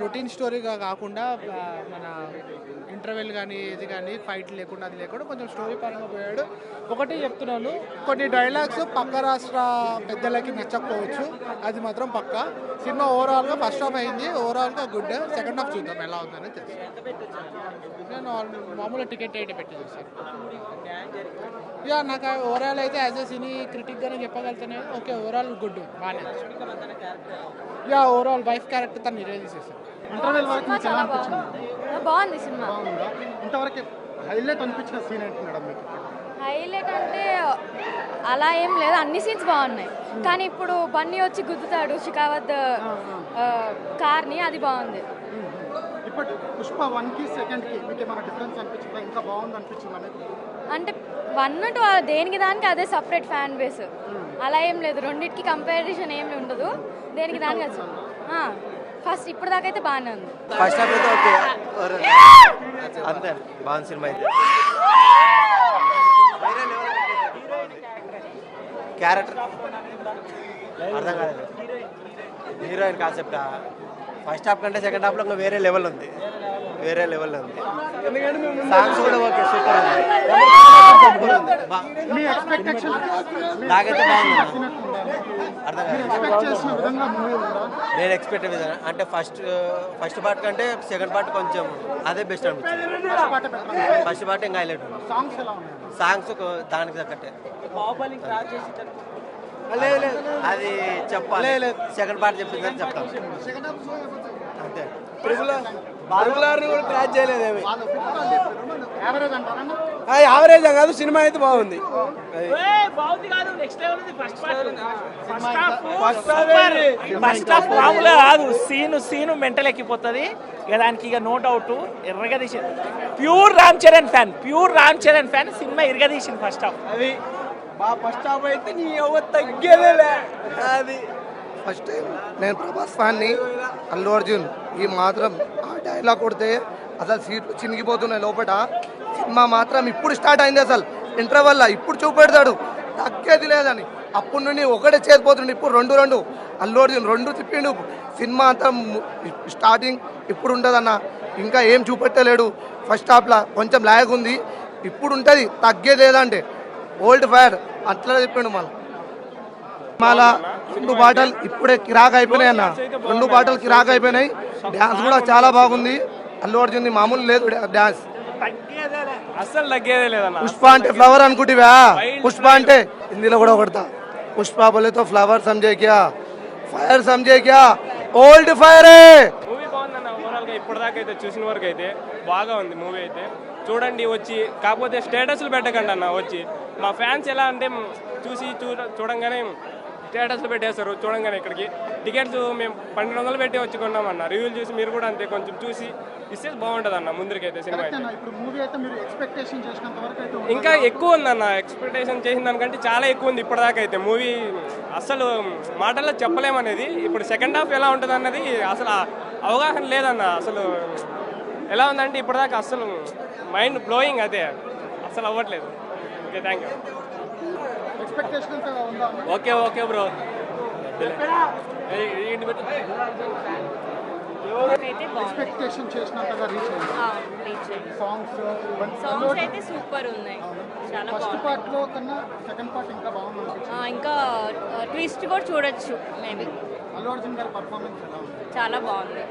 Routine స్టోరీగా కాకుండా మన interval కానీ ఇది కానీ ఫైట్ లేకుండా అది లేకుండా కొంచెం స్టోరీ పరంగా పోయాడు. ఒకటి చెప్తున్నాను, కొన్ని డైలాగ్స్ పక్క రాష్ట్ర పెద్దలకి నచ్చకపోవచ్చు, అది మాత్రం పక్క. సినిమా ఓవరాల్గా ఫస్ట్ హాఫ్ అయింది, ఓవరాల్గా గుడ్. సెకండ్ హాఫ్ చూద్దాం ఎలా ఉందని తెలుసు. నేను మామూలు టికెట్ అయితే పెట్టి చూసాను. ఇక నాకు ఓవరాల్ అయితే యాజ్ ఎ సినీ క్రిటిక్గానే చెప్పగలుగుతాను. ఓకే, ఓవరాల్ గుడ్, బాగానే. ఇక ఓవరాల్ వైఫ్ క్యారెక్టర్ తను నిర్వహించేసాను. ఇంటర్వెల్ వరకు మీకు ఎలా అనిపించింది? బాగుంది సినిమా. బాగుందా? ఇంతవరకు హైలైట్ అనిపించిన సీన్ ఏంటి మేడం మీకు? హైలైట్ అంటే అలా ఏం లేదు, అన్ని సీన్స్ బాగున్నాయి. కానీ ఇప్పుడు బన్నీ వచ్చి గుద్దుతాడు షికావత్ కార్ని, అది బాగుంది. ఇప్పుడు పుష్ప 1కి 2కి మీకు ఏమైనా డిఫరెన్స్ అనిపించిందా? ఇంకా బాగుంది అనిపించిందా మీకు? అంటే 1 to దేనికి దానికి అదే సపరేట్ ఫ్యాన్ బేస్, అలా ఏం లేదు. రెండింటికి కంపారిజన్ ఏమి ఉండదు, దేనికి దానికి అది. ఫస్ట్ ఇప్పుడు దాకా అయితే బాగానే ఉంది. ఫస్ట్ హాఫ్ అయితే ఓకే, అంతే బాగుంది సినిమా అయితే. క్యారెక్టర్ అర్థం కాలేదు. హీరోయిన్ కాన్సెప్టా ఫస్ట్ హాఫ్ కంటే సెకండ్ హాఫ్లో ఇంకా వేరే లెవెల్ ఉంది, వేరే లెవెల్ ఉంది. సాంగ్స్ కూడా ఓకే, సూపర్ ఉంది. మీ ఎక్స్పెక్టేషన్ నాకైతే బాగుంది. అర్థం కాలేదు. ఎక్స్పెక్ట్ చేసిన విధంగా మూవీ ఉందా? నేను ఎక్స్పెక్ట్ విధానం అంటే ఫస్ట్ పార్ట్ కంటే సెకండ్ పార్ట్ కొంచెం అదే బెస్ట్ అనిపించింది. ఫస్ట్ పార్ట్ ఇంకా హైలైట్ ఉంది. సాంగ్స్ ఎలా ఉన్నాయి? సాంగ్స్ దానికి తగ్గట్టే. లేదు అది చెప్పాలి, సెకండ్ పార్ట్ చెప్పిందని చెప్తాం అంతే. బాగులారిని కూడా క్రాచ్ చేయలేదేమి. యావరేజ్ అంటారా? యావరేజ్ కాదు, సినిమా అయితే బాగుంది. ఫస్ట్ హాఫ్ మామూలుగా కాదు, సీను మెంటల్ ఎక్కిపోతుంది ఇక దానికి, ఇక నో డౌట్. ఎర్రగదీసింది, pure Ram Charan fan cinema ఇరగదీసింది ఫస్ట్ హాఫ్. అది ఫస్ట్ హాఫ్ అయితే నీ ఎవరు తగ్గేదేలే. అది ఫస్ట్ టైం నేను ప్రభాస్ ఫ్యాన్ని. అల్లు అర్జున్ ఈ మాత్రం ఆ డైలాగ్ కొడితే అసలు సీట్లు చినిగిపోతున్నాయి లోపల. సినిమా మాత్రం ఇప్పుడు స్టార్ట్ అయింది, అసలు ఇంటర్వెల్ ఇప్పుడు చూపెడతాడు, తగ్గేది లేదని. అప్పుడు నుండి ఒకటే చేసిపోతుండే, ఇప్పుడు రెండు అల్లు అర్జున్ 2 తిప్పిండు. సినిమా అంతా స్టార్టింగ్ ఇప్పుడు ఉంటుందన్న, ఇంకా ఏం చూపెట్టలేడు. ఫస్ట్ హాఫ్లో కొంచెం లాగ్ ఉంది, ఇప్పుడు ఉంటుంది, తగ్గేది లేదంటే. ఓల్డ్ ఫైర్ అట్లా చెప్పిండు. మళ్ళా 2 పాటలు ఇప్పుడే కిరాక్ అయిపోయినాయి అన్న, 2 పాటలు కిరాక్ అయిపోయినాయి. డ్యాన్స్ కూడా చాలా బాగుంది అల్లు అర్జున్, మామూలు లేదు డ్యాన్స్. అసలు తగ్గేదే లేదన్న. పుష్ప అంటే ఫ్లవర్ అనుకుంటువా? పుష్ప అంటే హిందీలో కూడా కొడతా. పుష్ప బోలేతో ఫ్లవర్ సమझे क्या, ఫైర్ समझे क्या, ఓల్డ్ ఫైర్. మూవీ బాగుందన్న ఓవరాల్ గా, ఇప్పటిదాకా అయితే చూసిన వరకు అయితే బాగా ఉంది మూవీ అయితే. చూడండి వచ్చి, కాకపోతే స్టేటస్లు పెట్టకండి అన్న. వచ్చి మా ఫ్యాన్స్ ఎలా అంటే చూడంగానే స్టేటస్లు పెట్టేస్తారు. చూడంగానే ఇక్కడికి టికెట్స్ మేము 1200 పెట్టి వచ్చి కొన్నామన్న. రివ్యూలు చూసి మీరు కూడా అంతే కొంచెం చూసి ఇస్తే బాగుంటుంది అన్న ముందరికైతే సినిమా అయితే. ఇప్పుడు మూవీ అయితే మీరు ఎక్స్పెక్టేషన్ చేసినంత వరకు అయితే ఇంకా ఎక్కువ ఉందన్న, ఎక్స్పెక్టేషన్ చేసిన దానికంటే చాలా ఎక్కువ ఉంది ఇప్పటిదాకా అయితే. మూవీ అసలు మాటల్లో చెప్పలేమనేది. ఇప్పుడు సెకండ్ హాఫ్ ఎలా ఉంటుంది అన్నది అసలు అవగాహన లేదన్న. అసలు ఎలా ఉందంటే ఇప్పటిదాకా అసలు మైండ్ బ్లోయింగ్, అదే అసలు అవ్వట్లేదు. Okay, thank you. ఎక్స్పెక్టేషన్ అంతా ఉందా? Okay bro. ఎక్స్పెక్టేషన్ చేసినంతగా రీచ్ అయింది. సాంగ్స్ అయితే సూపర్ ఉన్నాయి, చాలా ఫస్ట్ బాగుంది. పార్ట్ లో కన్నా సెకండ్ పార్ట్ ఇంకా బాగుంది అనిపించింది. ఇంకా ట్విస్ట్ కూడా చూడొచ్చు మేబీ. అల్లు అర్జున్ గారి పర్ఫార్మెన్స్ ఎలా ఉంది? చాలా బాగుంది.